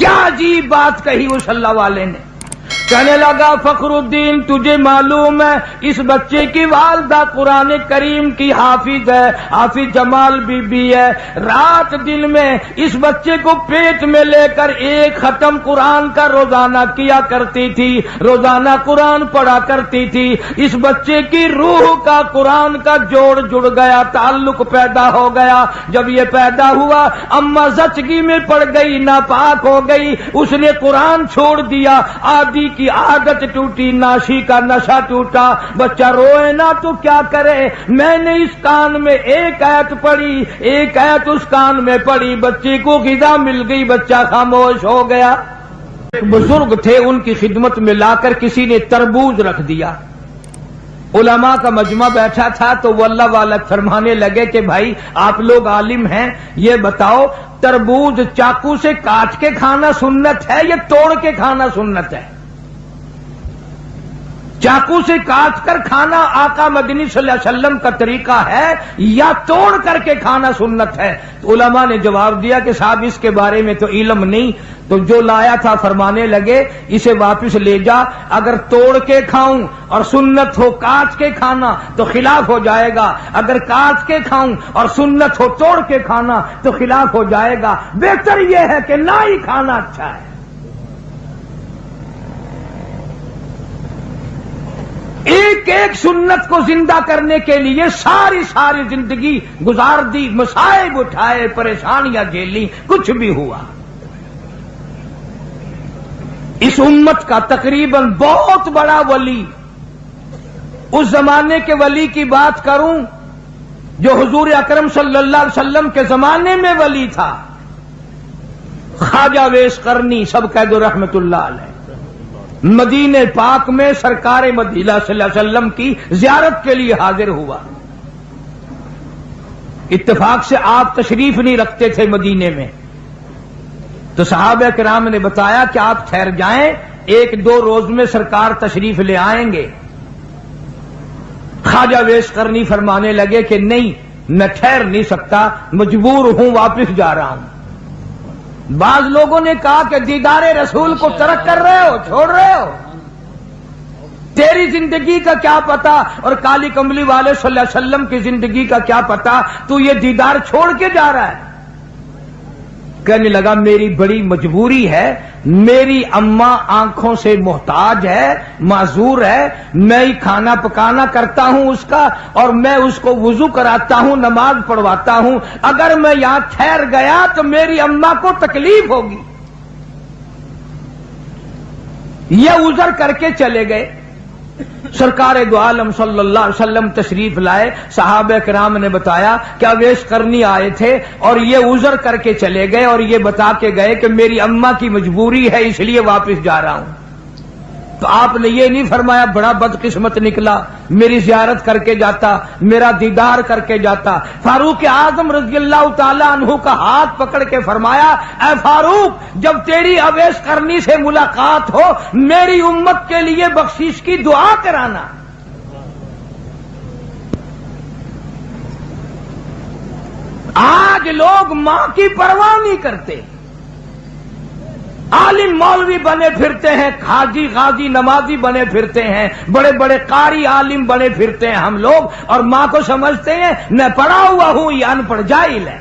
کیا عجیب بات کہی اس اللہ والے نے. کہنے لگا فخرالدین تجھے معلوم ہے اس بچے کی والدہ قرآن کریم کی حافظ ہے, حافظ جمال بی بی ہے. رات دن میں اس بچے کو پیٹ میں لے کر ایک ختم قرآن کا روزانہ کیا کرتی تھی, روزانہ قرآن پڑھا کرتی تھی. اس بچے کی روح کا قرآن کا جوڑ جڑ گیا, تعلق پیدا ہو گیا. جب یہ پیدا ہوا اماں زچگی میں پڑ گئی, ناپاک ہو گئی, اس نے قرآن چھوڑ دیا. آدھی کی عادت ٹوٹی, ناشی کا نشہ ٹوٹا. بچہ روئے نا تو کیا کرے. میں نے اس کان میں ایک آیت پڑھی, ایک آیت اس کان میں پڑھی, بچے کو غذا مل گئی, بچہ خاموش ہو گیا. ایک بزرگ تھے, ان کی خدمت میں لا کر کسی نے تربوز رکھ دیا. علماء کا مجمع بیٹھا تھا تو وہ اللہ والا فرمانے لگے کہ بھائی آپ لوگ عالم ہیں, یہ بتاؤ تربوز چاقو سے کاٹ کے کھانا سنت ہے یا توڑ کے کھانا سنت ہے؟ چاقو سے کاٹ کر کھانا آقا مدنی صلی اللہ علیہ وسلم کا طریقہ ہے یا توڑ کر کے کھانا سنت ہے؟ تو علماء نے جواب دیا کہ صاحب اس کے بارے میں تو علم نہیں. تو جو لایا تھا فرمانے لگے اسے واپس لے جا, اگر توڑ کے کھاؤں اور سنت ہو کاٹ کے کھانا تو خلاف ہو جائے گا, اگر کاٹ کے کھاؤں اور سنت ہو توڑ کے کھانا تو خلاف ہو جائے گا. بہتر یہ ہے کہ نہ ہی کھانا اچھا ہے. ایک ایک سنت کو زندہ کرنے کے لیے ساری زندگی گزار دی, مصائب اٹھائے, پریشانیاں جھیلی, کچھ بھی ہوا. اس امت کا تقریباً بہت بڑا ولی, اس زمانے کے ولی کی بات کروں جو حضور اکرم صلی اللہ علیہ وسلم کے زمانے میں ولی تھا, خواجہ ویس قرنی سب کہہ دو رحمت اللہ علیہ. مدینہ پاک میں سرکار مدینہ صلی اللہ علیہ وسلم کی زیارت کے لیے حاضر ہوا. اتفاق سے آپ تشریف نہیں رکھتے تھے مدینے میں, تو صحابہ کرام نے بتایا کہ آپ ٹھہر جائیں, ایک دو روز میں سرکار تشریف لے آئیں گے. خواجہ ویس قرنی فرمانے لگے کہ نہیں, میں ٹھہر نہیں سکتا, مجبور ہوں, واپس جا رہا ہوں. بعض لوگوں نے کہا کہ دیدار رسول کو ترک کر رہے ہو, چھوڑ رہے ہو, تیری زندگی کا کیا پتا, اور کالی کملی والے صلی اللہ علیہ وسلم کی زندگی کا کیا پتا, تو یہ دیدار چھوڑ کے جا رہا ہے. کہنے لگا میری بڑی مجبوری ہے, میری اماں آنکھوں سے محتاج ہے, معذور ہے, میں ہی کھانا پکانا کرتا ہوں اس کا, اور میں اس کو وضو کراتا ہوں, نماز پڑھواتا ہوں. اگر میں یہاں ٹھہر گیا تو میری اماں کو تکلیف ہوگی. یہ عذر کر کے چلے گئے. سرکار دو عالم صلی اللہ علیہ وسلم تشریف لائے. صحابہ کرام نے بتایا کہ اویس قرنی آئے تھے اور یہ عذر کر کے چلے گئے, اور یہ بتا کے گئے کہ میری اماں کی مجبوری ہے اس لیے واپس جا رہا ہوں. تو آپ نے یہ نہیں فرمایا بڑا بدقسمت نکلا, میری زیارت کر کے جاتا, میرا دیدار کر کے جاتا. فاروق اعظم رضی اللہ تعالی عنہ کا ہاتھ پکڑ کے فرمایا, اے فاروق, جب تیری اویس قرنی سے ملاقات ہو میری امت کے لیے بخشش کی دعا کرانا. آج لوگ ماں کی پرواہ نہیں کرتے, عالم مولوی بنے پھرتے ہیں, حاجی غازی نمازی بنے پھرتے ہیں, بڑے بڑے قاری عالم بنے پھرتے ہیں ہم لوگ, اور ماں کو سمجھتے ہیں میں پڑھا ہوا ہوں یا ان پڑھ جاہل ہے.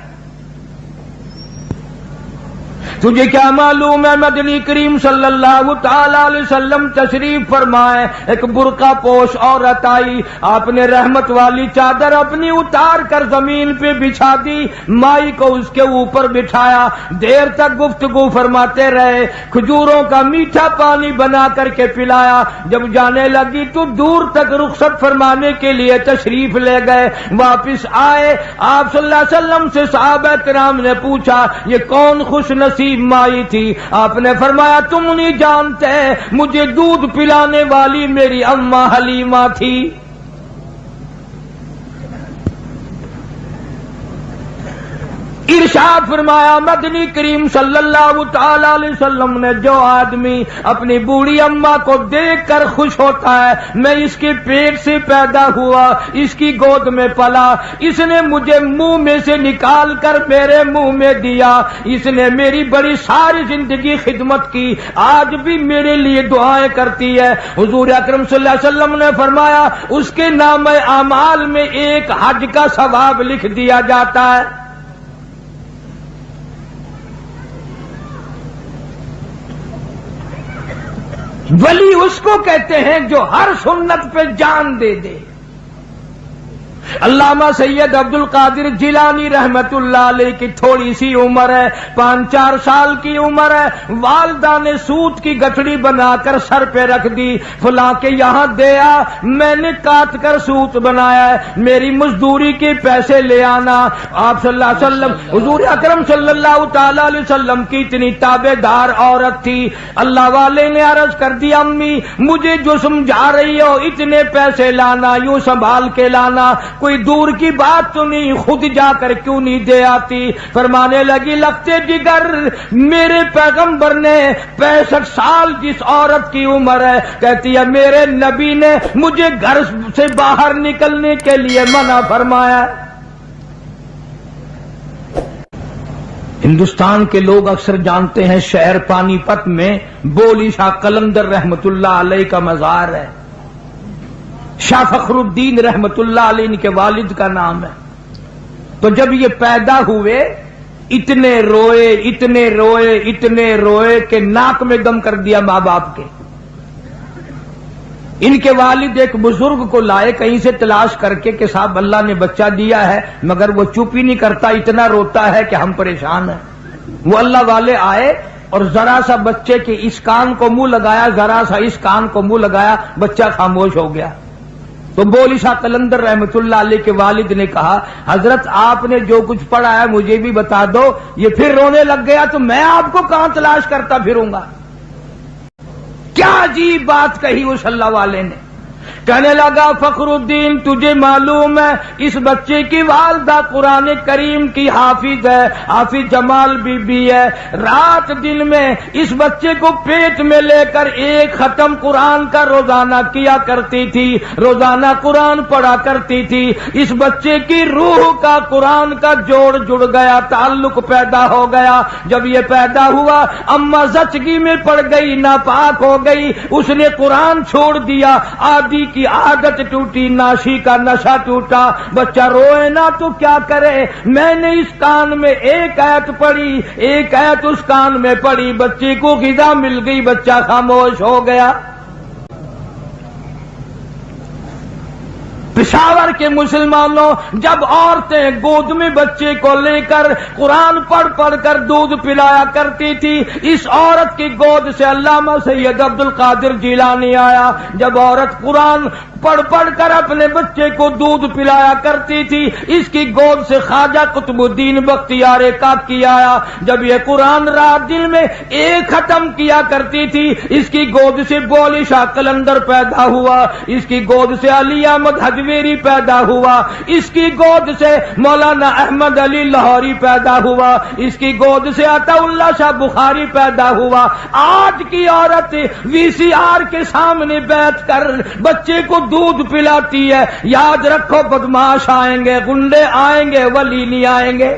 تجھے کیا معلوم ہے مدنی کریم صلی اللہ تعالی علیہ وسلم تشریف فرمائے, ایک برقع پوش عورت آئی, آپ نے رحمت والی چادر اپنی اتار کر زمین پہ بچھا دی, مائی کو اس کے اوپر بٹھایا, دیر تک گفتگو فرماتے رہے, کھجوروں کا میٹھا پانی بنا کر کے پلایا. جب جانے لگی تو دور تک رخصت فرمانے کے لیے تشریف لے گئے. واپس آئے, آپ صلی اللہ علیہ وسلم سے صحابہ کرام نے پوچھا یہ کون خوش نصیب مائی تھی؟ آپ نے فرمایا تم نہیں جانتے, مجھے دودھ پلانے والی میری اماں حلیمہ تھی. ارشاد فرمایا مدنی کریم صلی اللہ تعالی علیہ وسلم نے جو آدمی اپنی بوڑھی اماں کو دیکھ کر خوش ہوتا ہے، میں اس کے پیٹ سے پیدا ہوا، اس کی گود میں پلا، اس نے مجھے منہ میں سے نکال کر میرے منہ میں دیا، اس نے میری بڑی ساری زندگی خدمت کی، آج بھی میرے لیے دعائیں کرتی ہے۔ حضور اکرم صلی اللہ علیہ وسلم نے فرمایا اس کے نام اعمال میں ایک حج کا ثواب لکھ دیا جاتا ہے۔ ولی اس کو کہتے ہیں جو ہر سنت پہ جان دے دے۔ علامہ سید عبد القادر جیلانی رحمت اللہ علیہ کی تھوڑی سی عمر ہے، 5-4 سال کی عمر ہے، والدہ نے سوت کی گٹھڑی بنا کر سر پہ رکھ دی، فلاں کے یہاں دیا، میں نے کاٹ کر سوت بنایا ہے، میری مزدوری کے پیسے لے آنا۔ آپ صلی اللہ علیہ وسلم، حضور اکرم صلی اللہ تعالی علیہ وسلم کی اتنی تابع دار عورت تھی، اللہ والے نے عرض کر دی امی مجھے جو سمجھا رہی ہو اتنے پیسے لانا، یوں سنبھال کے لانا، کوئی دور کی بات تو نہیں، خود جا کر کیوں نہیں دے آتی؟ فرمانے لگی لگتے جگر میرے پیغمبر نے 65 سال جس عورت کی عمر ہے، کہتی ہے میرے نبی نے مجھے گھر سے باہر نکلنے کے لیے منع فرمایا۔ ہندوستان کے لوگ اکثر جانتے ہیں شہر پانی پت میں بولی شاہ قلندر رحمت اللہ علیہ کا مزار ہے، شاہ فخر الدین رحمت اللہ علیہ ان کے والد کا نام ہے۔ تو جب یہ پیدا ہوئے اتنے روئے اتنے روئے اتنے روئے کہ ناک میں دم کر دیا ماں باپ کے۔ ان کے والد ایک بزرگ کو لائے کہیں سے تلاش کر کے کہ صاحب اللہ نے بچہ دیا ہے، مگر وہ چپ ہی نہیں کرتا، اتنا روتا ہے کہ ہم پریشان ہیں۔ وہ اللہ والے آئے اور ذرا سا بچے کے اس کان کو منہ لگایا، ذرا سا اس کان کو منہ لگایا، بچہ خاموش ہو گیا۔ تو بولی شاہ قلندر رحمت اللہ علیہ کے والد نے کہا حضرت آپ نے جو کچھ پڑھا ہے مجھے بھی بتا دو، یہ پھر رونے لگ گیا تو میں آپ کو کہاں تلاش کرتا پھروں گا؟ کیا عجیب بات کہی اس اللہ والے نے۔ کہنے لگا فخر الدین تجھے معلوم ہے اس بچے کی والدہ قرآن کریم کی حافظ ہے، حافظ جمال بی بی ہے، رات دن میں اس بچے کو پیٹ میں لے کر ایک ختم قرآن کا روزانہ کیا کرتی تھی، روزانہ قرآن پڑھا کرتی تھی۔ اس بچے کی روح کا قرآن کا جوڑ جڑ گیا، تعلق پیدا ہو گیا۔ جب یہ پیدا ہوا اماں زچگی میں پڑ گئی، ناپاک ہو گئی، اس نے قرآن چھوڑ دیا، آدھی کی عادت ٹوٹی، ناشی کا نشہ ٹوٹا، بچہ روئے نہ تو کیا کرے؟ میں نے اس کان میں ایک آیت پڑھی، ایک آیت اس کان میں پڑھی، بچے کو غذا مل گئی، بچہ خاموش ہو گیا۔ پشاور کے مسلمانوں جب عورتیں گود میں بچے کو لے کر قرآن پڑھ پڑھ کر دودھ پلایا کرتی تھی، اس عورت کی گود سے علامہ سید عبد القادر جیلانی آیا۔ جب عورت قرآن پڑھ پڑھ کر اپنے بچے کو دودھ پلایا کرتی تھی، اس کی گود سے خواجہ قطب الدین بختیار کاکی آیا۔ جب یہ قرآن رات دن میں ایک ختم کیا کرتی تھی، اس کی گود سے بولی شاہ قلندر پیدا ہوا، اس کی گود سے علی احمد حجویری پیدا ہوا، اس کی گود سے مولانا احمد علی لاہوری پیدا ہوا، اس کی گود سے عطا اللہ شاہ بخاری پیدا ہوا۔ آج کی عورت VCR کے سامنے بیٹھ کر بچے کو دودھ پلاتی ہے۔ یاد رکھو بدماش آئیں گے، گنڈے آئیں گے، ولی نہیں آئیں گے۔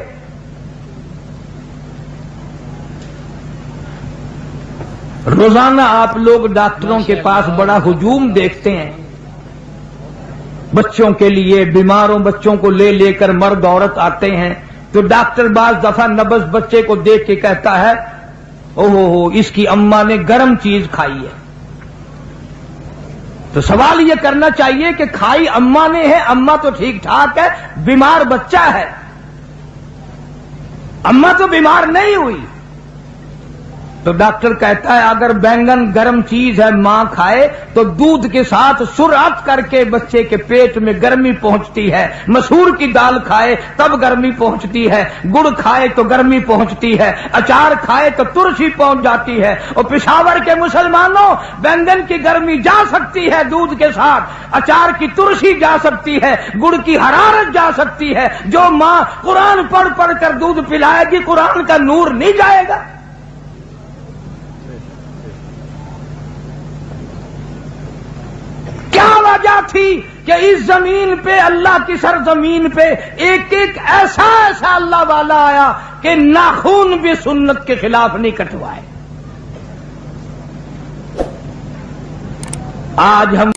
روزانہ آپ لوگ ڈاکٹروں کے پاس بڑا ہجوم دیکھتے ہیں، بچوں کے لیے بیماروں بچوں کو لے لے کر مرد عورت آتے ہیں، تو ڈاکٹر بعض دفعہ نبض بچے کو دیکھ کے کہتا ہے اوہ اس کی اماں نے گرم چیز کھائی ہے۔ تو سوال یہ کرنا چاہیے کہ کھائی اماں نے ہے، اماں تو ٹھیک ٹھاک ہے، بیمار بچہ ہے، اماں تو بیمار نہیں ہوئی۔ تو ڈاکٹر کہتا ہے اگر بینگن گرم چیز ہے ماں کھائے تو دودھ کے ساتھ سرعت کر کے بچے کے پیٹ میں گرمی پہنچتی ہے، مسور کی دال کھائے تب گرمی پہنچتی ہے، گڑ کھائے تو گرمی پہنچتی ہے، اچار کھائے تو ترشی پہنچ جاتی ہے۔ اور پشاور کے مسلمانوں، بینگن کی گرمی جا سکتی ہے دودھ کے ساتھ، اچار کی ترشی جا سکتی ہے، گڑ کی حرارت جا سکتی ہے۔ جو ماں قرآن پڑھ پڑھ کر دودھ پلائے گی قرآن کا نور نہیں جائے گا۔ کیا وجہ تھی کہ اس زمین پہ، اللہ کی سرزمین پہ ایک ایک ایسا اللہ والا آیا کہ ناخون بھی سنت کے خلاف نہیں کٹوائے۔ آج ہم